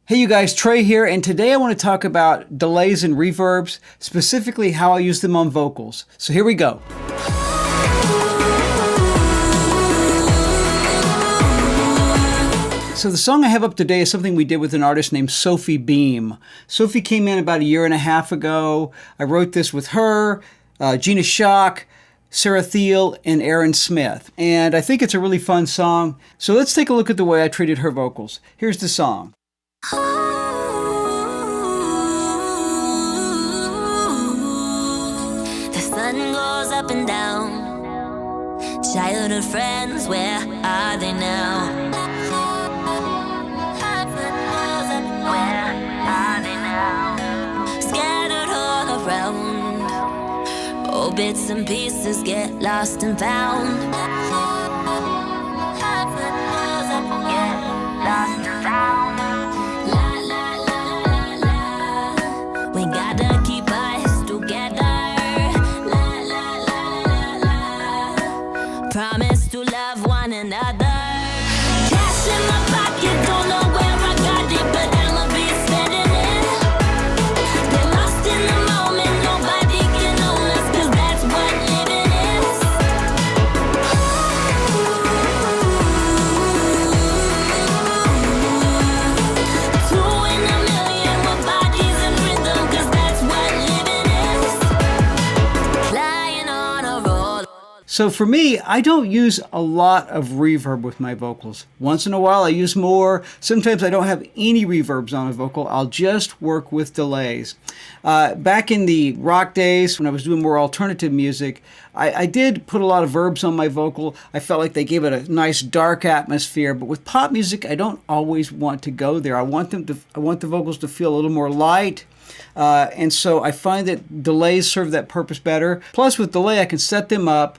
Hey you guys, Trey here, and today I want to talk about delays and reverbs, specifically how I use them on vocals. So here we go. So the song I have up today is something we did with an artist named Beem. Sophie came in about a year and a half ago. I wrote this with her, Gina Schock, Sarah Thiele, and Aaron Smith. And I think it's a really fun song. So let's take a look at the way I treated her vocals. Here's the song. The sun goes up and down. Childhood friends, where are they now? Where are they now? Scattered all around. Oh, bits and pieces get lost and found. Get lost and found. We gotta keep us together. La la la la la. Promise to love one another. Cash in my pocket, don't know where I got it, but I'ma be spending it. Get lost in the moment, nobody can own us, 'cause that's what living is. 2 in a million with bodies and rhythm, 'cause that's what living is. Flying on a roll. So for me, I don't use a lot of reverb with my vocals. Once in a while I use more. Sometimes I don't have any reverbs on a vocal. I'll just work with delays. Back in the rock days when I was doing more alternative music, I did put a lot of verbs on my vocal. I felt like they gave it a nice dark atmosphere, but with pop music I don't always want to go there. I want the vocals to feel a little more light. And so I find that delays serve that purpose better. Plus with delay I can set them up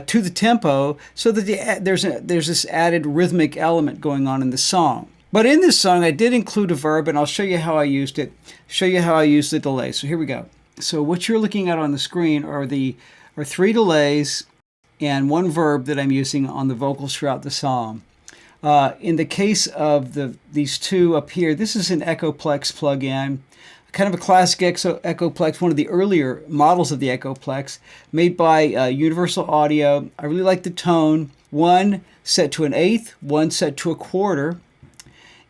to the tempo so that there's this added rhythmic element going on in the song. But in this song I did include a verb, and I'll show you how I used it, show you how I used the delay. So here we go. So what you're looking at on the screen are 3 delays and 1 verb that I'm using on the vocals throughout the song. In the case of these 2 up here, this is an Echoplex plugin. Kind of a classic Echoplex, one of the earlier models of the Echoplex, made by Universal Audio. I really like the tone. 1 set to an eighth, 1 set to a quarter.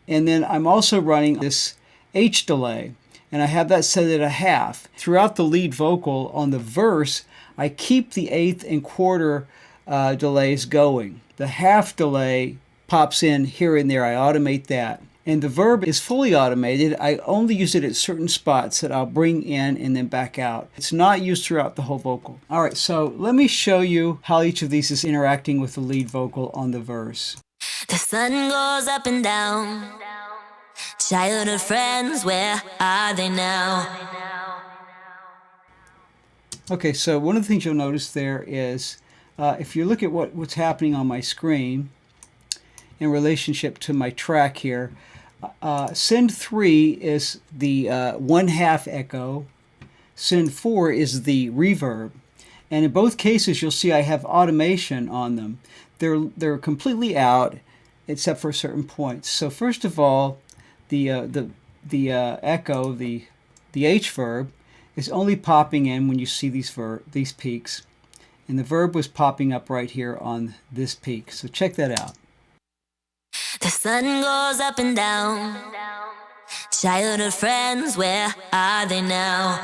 And then I'm also running this H delay, and I have that set at a half. Throughout the lead vocal on the verse, I keep the eighth and quarter delays going. The half delay pops in here and there. I automate that. And the verb is fully automated. I only use it at certain spots that I'll bring in and then back out. It's not used throughout the whole vocal. All right, so let me show you how each of these is interacting with the lead vocal on the verse. The sun goes up and down. Childhood friends, where are they now? Okay, so one of the things you'll notice there is if you look at what's happening on my screen in relationship to my track here, send 3 is the 1/2 echo, send 4 is the reverb, and in both cases you'll see I have automation on them. They're completely out except for certain points. So first of all, the echo, the H verb, is only popping in when you see these peaks, and the verb was popping up right here on this peak. So check that out. The sun goes up and down. Childhood friends, where are they now?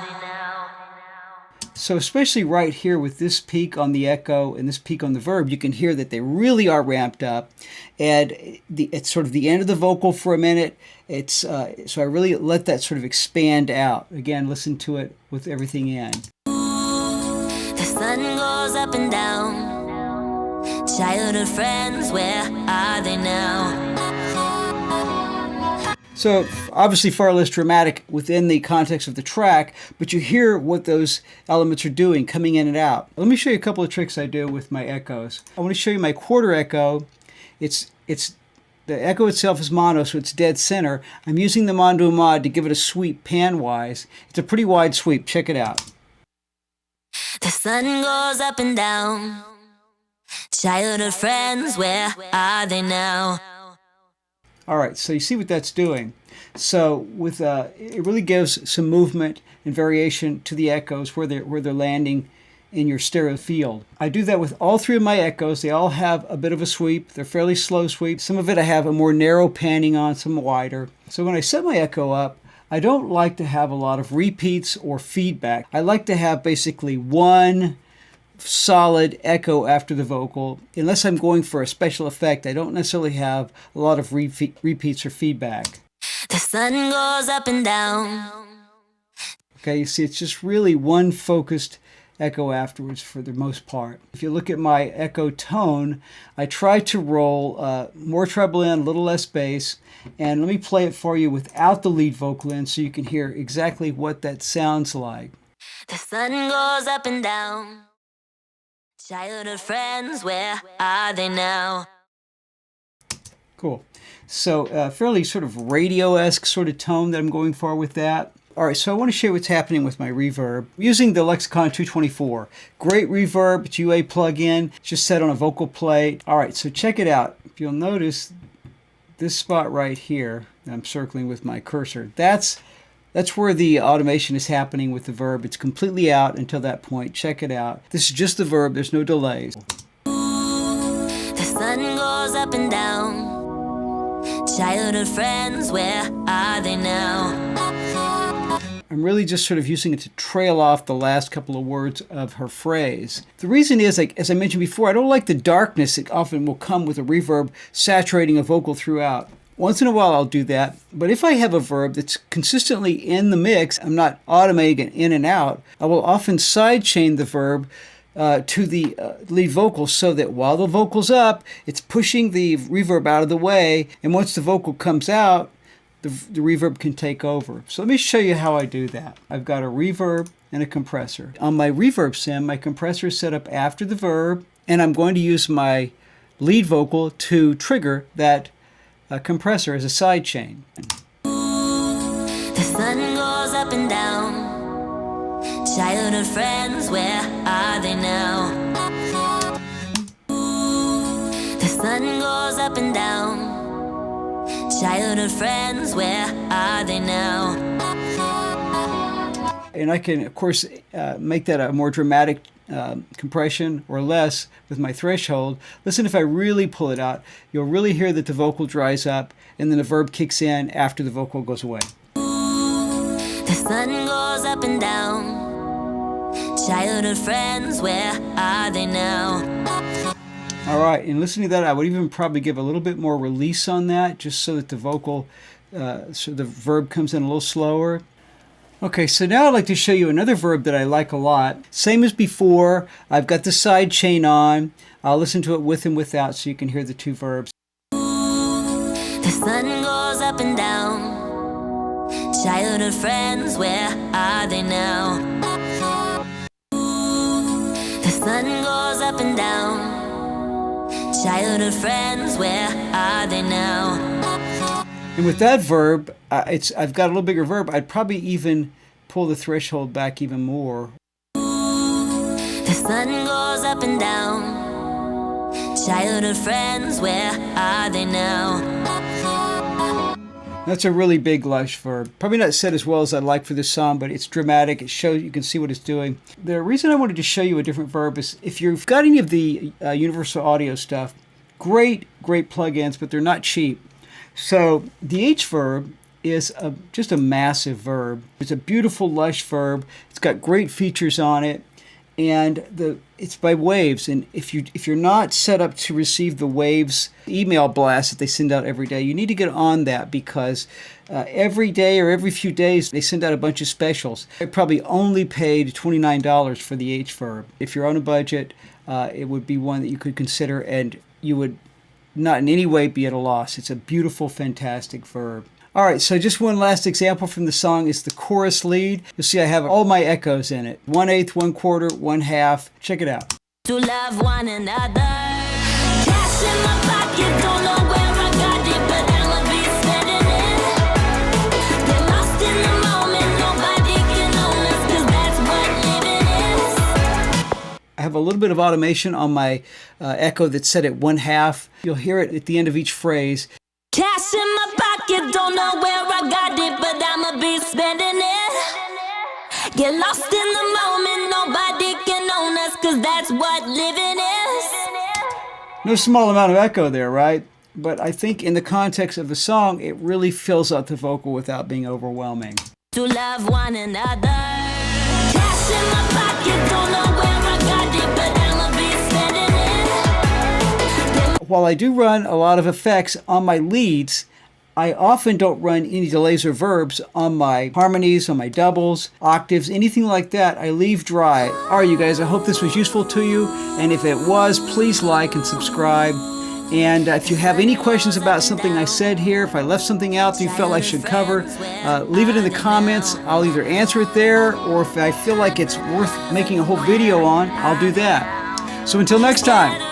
So especially right here with this peak on the echo and this peak on the verb, you can hear that they really are ramped up, and it's sort of the end of the vocal for a minute. So I really let that sort of expand out. Again, listen to it with everything in. The sun goes up and down. Childhood friends, where are they now? So obviously far less dramatic within the context of the track, but you hear what those elements are doing, coming in and out. Let me show you a couple of tricks I do with my echoes. I want to show you my quarter echo. The echo itself is mono, so it's dead center. I'm using the Mondo Mod to give it a sweep pan-wise. It's a pretty wide sweep. Check it out. The sun goes up and down. Childhood friends, where are they now? All right, so you see what that's doing. So with it really gives some movement and variation to the echoes where they're landing in your stereo field. I do that with all three of my echoes. They all have a bit of a sweep. They're fairly slow sweep. Some of it I have a more narrow panning on, some wider. So when I set my echo up, I don't like to have a lot of repeats or feedback. I like to have basically one solid echo after the vocal. Unless I'm going for a special effect, I don't necessarily have a lot of repeats or feedback. The sun goes up and down. Okay, you see, it's just really one focused echo afterwards for the most part. If you look at my echo tone, I try to roll more treble in, a little less bass, and let me play it for you without the lead vocal in so you can hear exactly what that sounds like. The sun goes up and down. Childhood friends, where are they now? Cool. So fairly sort of radio-esque sort of tone that I'm going for with that. All right, so I want to show you what's happening with my reverb. I'm using the Lexicon 224. Great reverb, it's UA plug-in, just set on a vocal plate. All right, so check it out. If you'll notice this spot right here, that I'm circling with my cursor, that's where the automation is happening with the verb. It's completely out until that point. Check it out. This is just the verb, there's no delays. The sun goes up and down. Childhood friends, where are they now? I'm really just sort of using it to trail off the last couple of words of her phrase. The reason is, like, as I mentioned before, I don't like the darkness that often will come with a reverb saturating a vocal throughout. Once in a while I'll do that, but if I have a verb that's consistently in the mix, I'm not automating it in and out, I will often sidechain the verb to the lead vocal so that while the vocal's up, it's pushing the reverb out of the way, and once the vocal comes out, the reverb can take over. So let me show you how I do that. I've got a reverb and a compressor. On my reverb sim, my compressor is set up after the verb, and I'm going to use my lead vocal to trigger that compressor as a side chain. The sun goes up and down. Childhood friends, where are they now? The sun goes up and down. Childhood friends, where are they now? And I can, of course, make that a more dramatic compression or less with my threshold. Listen, if I really pull it out, you'll really hear that the vocal dries up and then the verb kicks in after the vocal goes away. The sun goes up and down. Childhood friends, where are they now? All right, and listening to that, I would even probably give a little bit more release on that, just so that the vocal, so the verb comes in a little slower. Okay, so now I'd like to show you another verb that I like a lot. Same as before, I've got the side chain on. I'll listen to it with and without so you can hear the two verbs. The sun goes up and down. Childhood friends, where are they now? The sun goes up and down. Childhood friends, where are they now? And with that verb, I've got a little bigger verb. I'd probably even pull the threshold back even more. The sun goes up and down. Childhood friends, where are they now? That's a really big lush verb. Probably not set as well as I'd like for this song, but it's dramatic. It shows, you can see what it's doing. The reason I wanted to show you a different verb is if you've got any of the Universal Audio stuff, great plugins, but they're not cheap. So the H verb is just a massive verb. It's a beautiful, lush verb. It's got great features on it, and it's by Waves. And if you're not set up to receive the Waves email blast that they send out every day, you need to get on that, because every day or every few days they send out a bunch of specials. I probably only paid $29 for the H verb. If you're on a budget, it would be one that you could consider, and you would not in any way be at a loss. It's a beautiful, fantastic verb. All right, so just one last example from the song is the chorus lead. You'll see I have all my echoes in it. 1/8, 1/4, 1/2. Check it out. To love one another. Cash in my pocket, don't know where I got it, but I'll be spending it. Get lost in the moment, nobody can own us, 'cause that's what living is. I have a little bit of automation on my echo that's set at 1/2. You'll hear it at the end of each phrase. Cash in my pocket, don't know where I got it, but I'ma be spending it. Get lost in the moment, nobody can own us, cause that's what living is. No small amount of echo there, right? But I think in the context of the song, it really fills out the vocal without being overwhelming. To love one another. Cash in my pocket, don't know where I got it, but I'ma be spending it. While I do run a lot of effects on my leads, I often don't run any delays or verbs on my harmonies, on my doubles, octaves, anything like that. I leave dry. All right, you guys, I hope this was useful to you. And if it was, please like and subscribe. And if you have any questions about something I said here, if I left something out that you felt I should cover, leave it in the comments. I'll either answer it there, or if I feel like it's worth making a whole video on, I'll do that. So until next time.